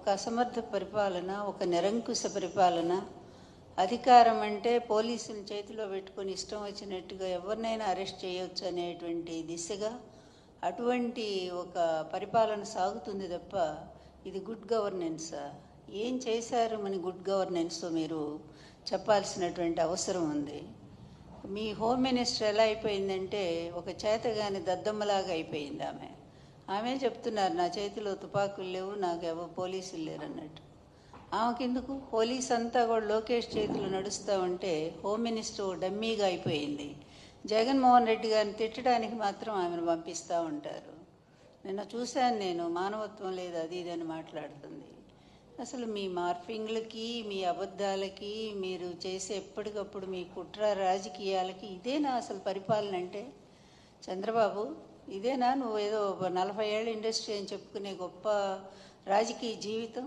ఒక అసమర్థ పరిపాలన, ఒక నిరంకుశ పరిపాలన. అధికారం అంటే పోలీసుల చేతిలో పెట్టుకొని ఇష్టం వచ్చినట్టుగా ఎవరినైనా అరెస్ట్ చేయొచ్చు అనేటువంటి దిశగా అటువంటి ఒక పరిపాలన సాగుతుంది తప్ప ఇది గుడ్ గవర్నెన్సా? ఏం చేశారు మన గుడ్ గవర్నెన్స్ మీరు చెప్పాల్సినటువంటి అవసరం ఉంది. మీ హోమ్ మినిస్టర్ ఎలా అయిపోయిందంటే ఒక చేతగాని దద్దమ్మలాగా అయిపోయింది. ఆమె చెప్తున్నారు, నా చేతిలో తుపాకులు లేవు, నాకు ఎవరు పోలీసులు లేరు అన్నట్టు. ఆమెకెందుకు? పోలీస్ అంతా కూడా లోకేష్ చేతులు నడుస్తూ ఉంటే హోమ్ మినిస్టర్ డమ్మీగా అయిపోయింది. జగన్మోహన్ రెడ్డి గారిని తిట్టడానికి మాత్రం ఆమెను పంపిస్తూ ఉంటారు. నిన్న చూశాను నేను, మానవత్వం లేదు అది ఇదని మాట్లాడుతుంది. అసలు మీ మార్ఫింగ్లకి, మీ అబద్ధాలకి, మీరు చేసే ఎప్పటికప్పుడు మీ కుట్ర రాజకీయాలకి ఇదేనా అసలు పరిపాలన అంటే? చంద్రబాబు, ఇదేనా నువ్వు ఏదో 40 ఏళ్ళ ఇండస్ట్రీ అని చెప్పుకునే గొప్ప రాజకీయ జీవితం?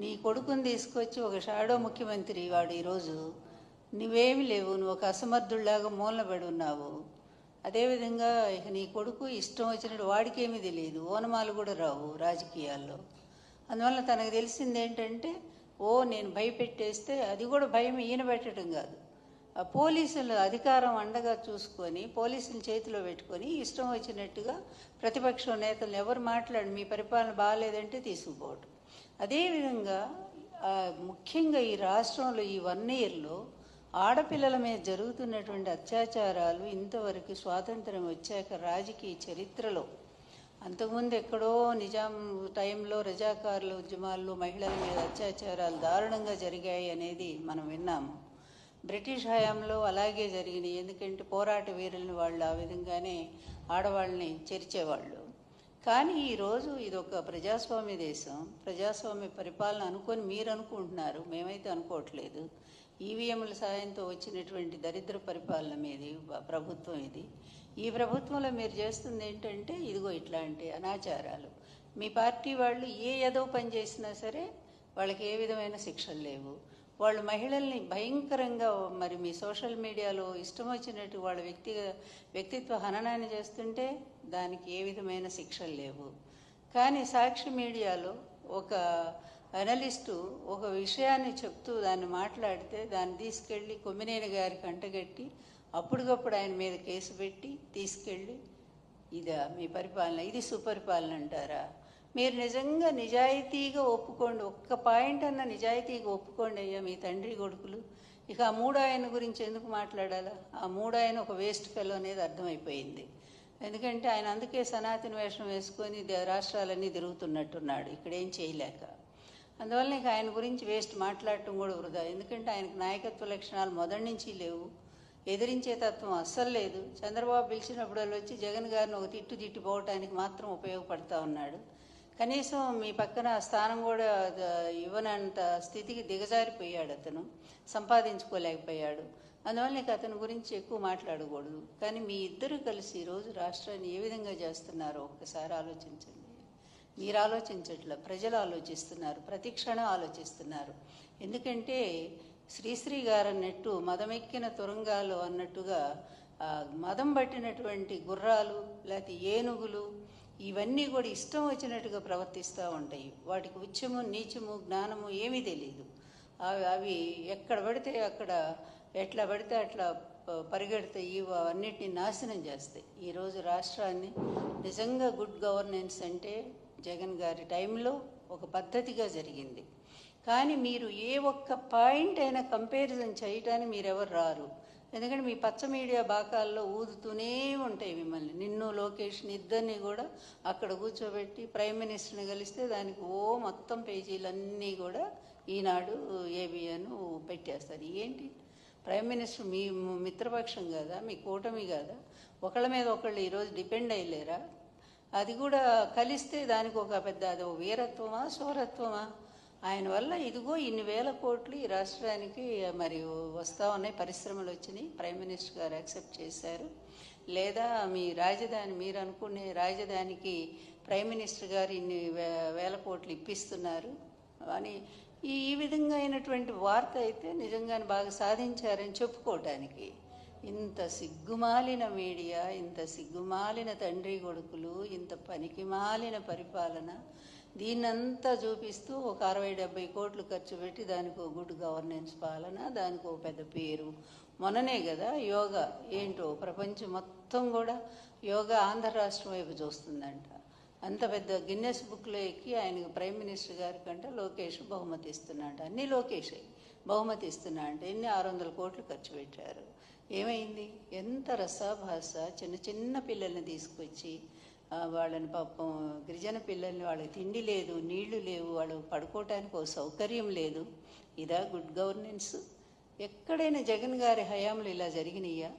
నీ కొడుకుని తీసుకొచ్చి ఒక షాడో ముఖ్యమంత్రి వాడు ఈరోజు, నువ్వేమి లేవు, నువ్వు ఒక అసమర్థుల్లాగా మూలబడి ఉన్నావు. అదేవిధంగా ఇక నీ కొడుకు ఇష్టం వచ్చినట్టు, వాడికేమీ తెలియదు, ఓనమాలు కూడా రావు రాజకీయాల్లో. అందువల్ల తనకు తెలిసింది ఏంటంటే, నేను భయపెట్టేస్తే, అది కూడా భయం ఈయన పెట్టడం కాదు, ఆ పోలీసులు అధికారం అండగా చూసుకొని పోలీసుల చేతిలో పెట్టుకొని ఇష్టం వచ్చినట్టుగా ప్రతిపక్షం నేతలు ఎవరు మాట్లాడి మీ పరిపాలన బాగాలేదంటే తీసుకుపోవటం. అదేవిధంగా ముఖ్యంగా ఈ రాష్ట్రంలో ఈ 1 ఇయర్లో ఆడపిల్లల మీద జరుగుతున్నటువంటి అత్యాచారాలు ఇంతవరకు స్వాతంత్రం వచ్చాక రాజకీయ చరిత్రలో, అంతకుముందు ఎక్కడో నిజాం టైంలో రజాకారుల ఉద్యమాల్లో మహిళల మీద అత్యాచారాలు దారుణంగా జరిగాయి అనేది మనం విన్నాము. బ్రిటిష్ హయాంలో అలాగే జరిగినాయి. ఎందుకంటే పోరాట వీరుల్ని వాళ్ళు ఆ విధంగానే ఆడవాళ్ళని చేర్చేవాళ్ళు. కానీ ఈరోజు ఇది ఒక ప్రజాస్వామ్య దేశం, ప్రజాస్వామ్య పరిపాలన అనుకొని మీరు అనుకుంటున్నారు, మేమైతే అనుకోవట్లేదు. ఈవీఎంల సాయంతో వచ్చినటువంటి దరిద్ర పరిపాలన మీది ప్రభుత్వం ఇది. ఈ ప్రభుత్వంలో మీరు చేస్తుంది ఏంటంటే ఇదిగో ఇట్లాంటి అనాచారాలు. మీ పార్టీ వాళ్ళు ఏదో పని చేసినా సరే వాళ్ళకి ఏ విధమైన శిక్షలు లేవు. వాళ్ళు మహిళల్ని భయంకరంగా మరి మీ సోషల్ మీడియాలో ఇష్టం వచ్చినట్టు వాళ్ళ వ్యక్తిత్వ హననాన్ని చేస్తుంటే దానికి ఏ విధమైన శిక్షలు లేవు. కానీ సాక్షి మీడియాలో ఒక అనలిస్టు ఒక విషయాన్ని చెప్తూ దాన్ని మాట్లాడితే దాన్ని తీసుకెళ్ళి కొమ్మినేని గారికి అంటగట్టి అప్పటికప్పుడు ఆయన మీద కేసు పెట్టి తీసుకెళ్ళి, ఇదా మీ పరిపాలన? ఇది సుపరిపాలన అంటారా? మీరు నిజంగా నిజాయితీగా ఒప్పుకోండి, ఒక్క పాయింట్ అన్న నిజాయితీగా ఒప్పుకోండి అయ్యా మీ తండ్రి కొడుకులు. ఇక ఆ 3 ఆయన గురించి ఎందుకు మాట్లాడాలా? ఆ 3 ఆయన ఒక వేస్ట్ ఫెలో అనేది అర్థమైపోయింది. ఎందుకంటే ఆయన అందుకే సనాతన వేషం వేసుకొని రాష్ట్రాలన్నీ తిరుగుతున్నట్టున్నాడు ఇక్కడేం చేయలేక. అందువల్ల ఇక ఆయన గురించి వేస్ట్ మాట్లాడటం కూడా వృధా. ఎందుకంటే ఆయనకు నాయకత్వ లక్షణాలు మొదటి నుంచి లేవు, ఎదిరించే తత్వం అస్సలు లేదు. చంద్రబాబు పిలిచినప్పుడు వాళ్ళు వచ్చి జగన్ గారిని ఒక తిట్టు పోవటానికి మాత్రం ఉపయోగపడతా ఉన్నాడు. కనీసం మీ పక్కన స్థానం కూడా ఇవ్వనంత స్థితికి దిగజారిపోయాడు, అతను సంపాదించుకోలేకపోయాడు. అందువల్ల ఇక అతని గురించి ఎక్కువ మాట్లాడకూడదు. కానీ మీ ఇద్దరు కలిసి ఈరోజు రాష్ట్రాన్ని ఏ విధంగా చేస్తున్నారో ఒక్కసారి ఆలోచించండి. మీరు ఆలోచించట్ల, ప్రజలు ఆలోచిస్తున్నారు, ప్రతి క్షణం ఆలోచిస్తున్నారు. ఎందుకంటే శ్రీశ్రీ గారు అన్నట్టు మదమెక్కిన తురంగాలు అన్నట్టుగా మదం పట్టినటువంటి గుర్రాలు లేకపోతే ఏనుగులు ఇవన్నీ కూడా ఇష్టం వచ్చినట్టుగా ప్రవర్తిస్తూ ఉంటాయి. వాటికి ఉచ్చము నీచము జ్ఞానము ఏమీ తెలియదు. అవి ఎక్కడ పడితే అక్కడ ఎట్లా పడితే అట్లా పరిగెడతాయి, అన్నిటినీ నాశనం చేస్తాయి. ఈరోజు రాష్ట్రాన్ని నిజంగా గుడ్ గవర్నెన్స్ అంటే జగన్ గారి టైంలో ఒక పద్ధతిగా జరిగింది. కానీ మీరు ఏ ఒక్క పాయింట్ అయినా కంపారిజన్ చేయటానికి మీరెవరు రారు. ఎందుకంటే మీ పచ్చ మీడియా బాకాల్లో ఊదుతూనే ఉంటాయి మిమ్మల్ని. నిన్ను లోకేష్ని ఇద్దరిని కూడా అక్కడ కూర్చోబెట్టి ప్రైమ్ మినిస్టర్ని కలిస్తే దానికి మొత్తం పేజీలన్నీ కూడా ఈనాడు ఏబిఎన్ పెట్టేస్తారు. ఏంటి ప్రైమ్ మినిస్టర్ మీ మిత్రపక్షం కదా, మీ కూటమి కదా, ఒకళ్ళ మీద ఒకళ్ళు ఈరోజు డిపెండ్ అయ్యలేరా? అది కూడా కలిస్తే దానికి ఒక పెద్ద అది వీరత్వమా శౌరత్వమా? ఆయన వల్ల ఇదిగో ఇన్ని వేల కోట్లు ఈ రాష్ట్రానికి మరి వస్తూ ఉన్నాయి, పరిశ్రమలు వచ్చినాయి, ప్రైమ్ మినిస్టర్ గారు యాక్సెప్ట్ చేశారు. లేదా మీ రాజధాని, మీరు అనుకునే రాజధానికి ప్రైమ్ మినిస్టర్ గారు ఇన్ని వేల కోట్లు ఇప్పిస్తున్నారు అని ఈ విధంగా అయినటువంటి వార్త అయితే నిజంగానే బాగా సాధించారని చెప్పుకోవటానికి. ఇంత సిగ్గుమాలిన మీడియా, ఇంత సిగ్గుమాలిన తండ్రి కొడుకులు, ఇంత పనికిమాలిన పరిపాలన దీన్నంతా చూపిస్తూ ఒక 60-70 కోట్లు ఖర్చు పెట్టి దానికి ఒక గుడ్ గవర్నెన్స్ పాలన, దానికి ఒక పెద్ద పేరు. మొన్ననే కదా యోగా ఏంటో ప్రపంచం మొత్తం కూడా యోగా ఆంధ్ర రాష్ట్రం వైపు చూస్తుందంట. అంత పెద్ద గిన్నెస్ బుక్లో ఎక్కి ఆయనకు ప్రైమ్ మినిస్టర్ గారి కంటే లోకేష్ బహుమతి ఇస్తున్నాడు. అన్నీ లోకేష్ బహుమతి ఇస్తున్నా అంటే ఎన్ని 600 కోట్లు ఖర్చు పెట్టారు. ఏమైంది? ఎంత రసాభాస. చిన్న చిన్న పిల్లల్ని తీసుకొచ్చి వాళ్ళని పాపం గిరిజన పిల్లల్ని, వాళ్ళకి తిండి లేదు, నీళ్లు లేవు, వాళ్ళు పడుకోవటానికి ఒక సౌకర్యం లేదు. ఇదా గుడ్ గవర్నెన్స్? ఎక్కడైనా జగన్ గారి హయాంలో ఇలా జరిగినాయా?